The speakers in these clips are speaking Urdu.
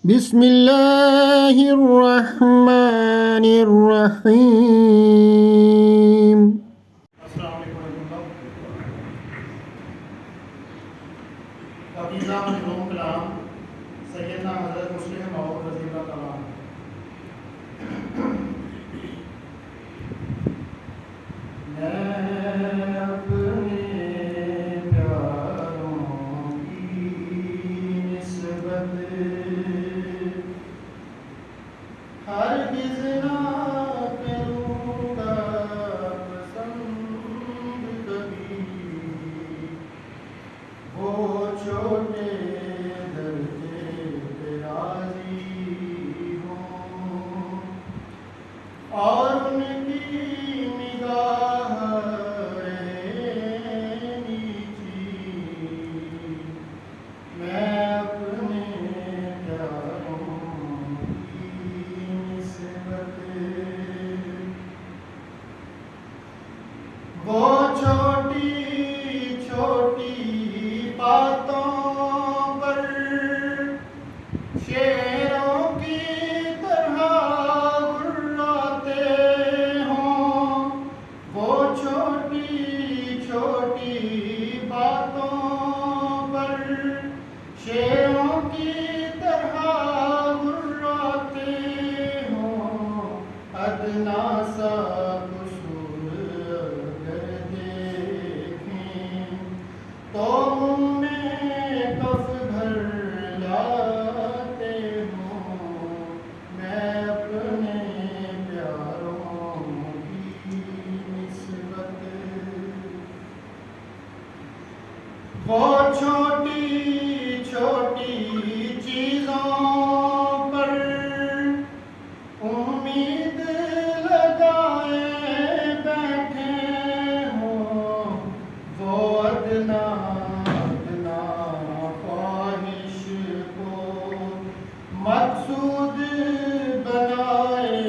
بسم اللہ الرحمن الرحیم۔ السلام علیکم ورحمۃ اللہ۔ پاکیزہ مظلوم کلام سیدنا حضرت مسلم موعود رضی اللہ تعالیٰ عنہ۔ میں اپنے پیاروں کی نسبت ہرگز نہ کروں گا پسند کبھی، وہ چھوٹے درجے پہ راضی ہوں اور ان کی نگاہ نیچی۔ میں اپنے پیاروں کی نسبت وہ چھوٹی چھوٹی باتوں پر شیروں کی طرح گراتے ہوں، وہ چھوٹی چھوٹی باتوں پر شیروں کی طرح گراتے ہوں، ادنا سا قصور اگر دیکھیں تو منہ میں کف بھر لاتے ہوں۔ میں اپنے پیاروں کی نسبت وہ چھوٹی چھوٹی چیزوں پر امید لگائے بیٹھے ہوں، وہ ادنا ادنا خواہش کو مقصود بنائے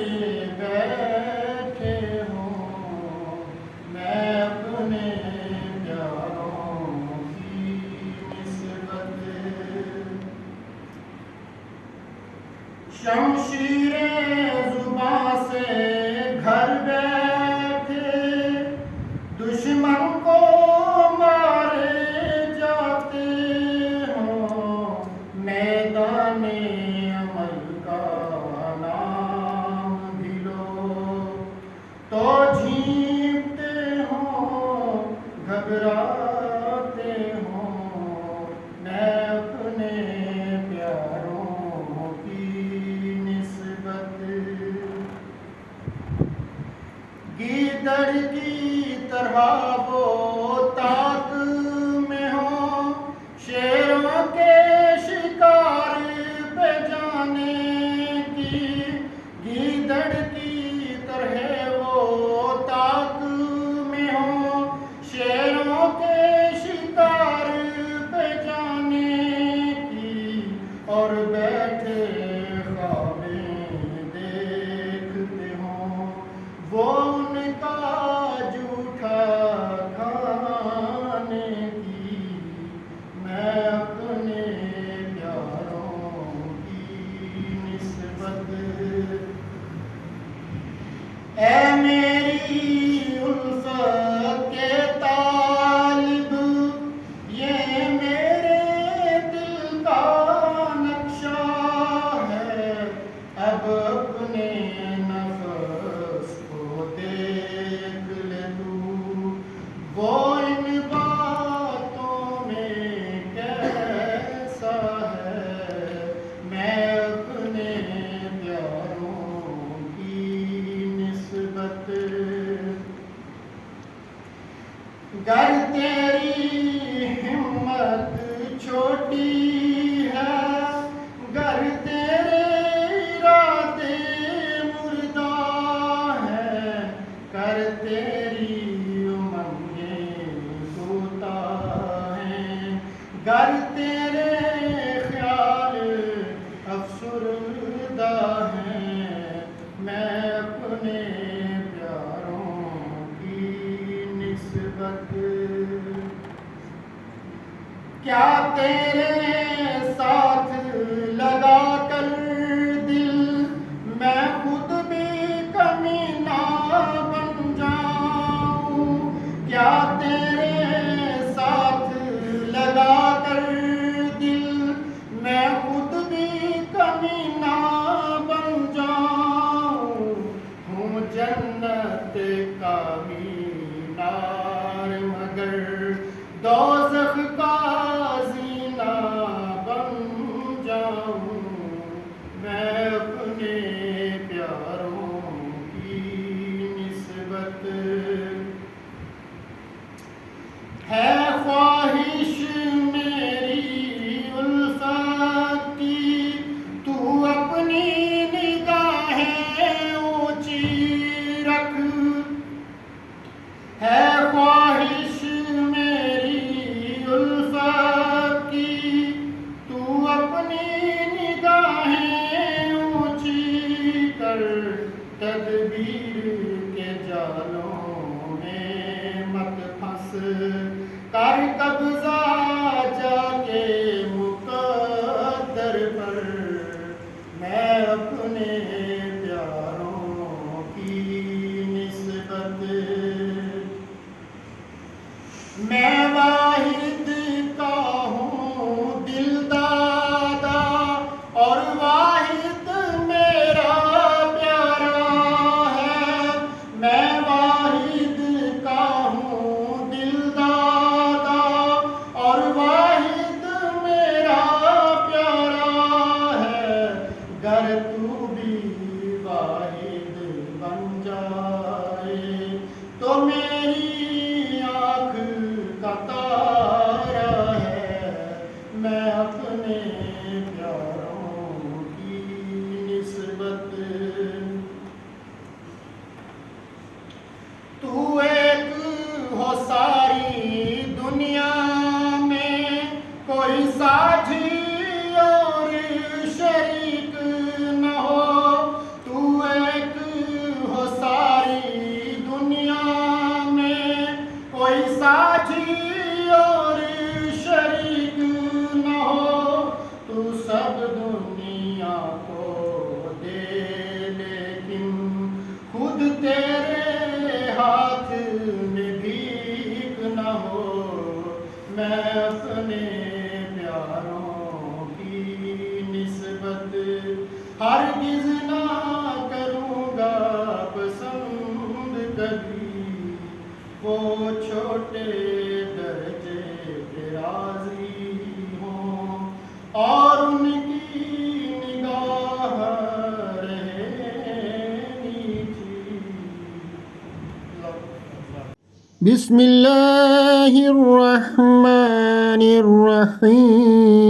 بیٹھے ہوں۔ میں اپنے پیاروں کی نسبت شمشیر زباں سے گھر بیٹھے دشمن کو مارے جاتے ہوں، میدان عمل کا نام بھی لو تو جھیمتے ہوں، گھبراتے ہوں۔ میں اپنے پیاروں کی نسبت گیدڑ کی طرح وہ طاق میں ہوں، شیروں کے شکار پہ جانے کی۔ گیدڑ کی طرح وہ طاق میں ہوں، شیروں کے شکار پہ جانے کی، اور بیٹھے خوابیں دیکھتے ہوں، وہ ان کا جھوٹا کھانے کی۔ میں اپنے پیاروں کی نسبت اے میری الفت کے طالب، یہ میرے دل کا نقشہ ہے، اب اپنے نفس کو دیکھ لے تو، وہ ان باتوں میں کیسا ہے۔ میں اپنے پیاروں کی نسبت پر میں اپنے پیاروں کی نسبت میں واحد کا ہوں دل دادا اور واحد میرا پیارا ہے میں واحد کا ہوں دل دادا اور واحد میرا پیارا ہے گر تو بھی واحد بن جائے تو میری آنکھ کا تارا ہے میں اپنے پیاروں کی نسبت تو ایک ہو ساری دنیا میں کوئی ساتھی اور شریک نہ ہو تو ایک ہو ساری دنیا میں کوئی ساتھی اور شریک نہ ہو تو سب دنیا کو دے لیکن خود تیرے ہاتھ میں بھیک نہ ہو میں اپنے پیاروں کی نسبت ہرگز نہ کروں گا پسند کبھی وہ چھوٹے درجے پہ راضی ہوں اور ان کی نگاہ رہے نیچی بسم اللہ الرحمن الرحیم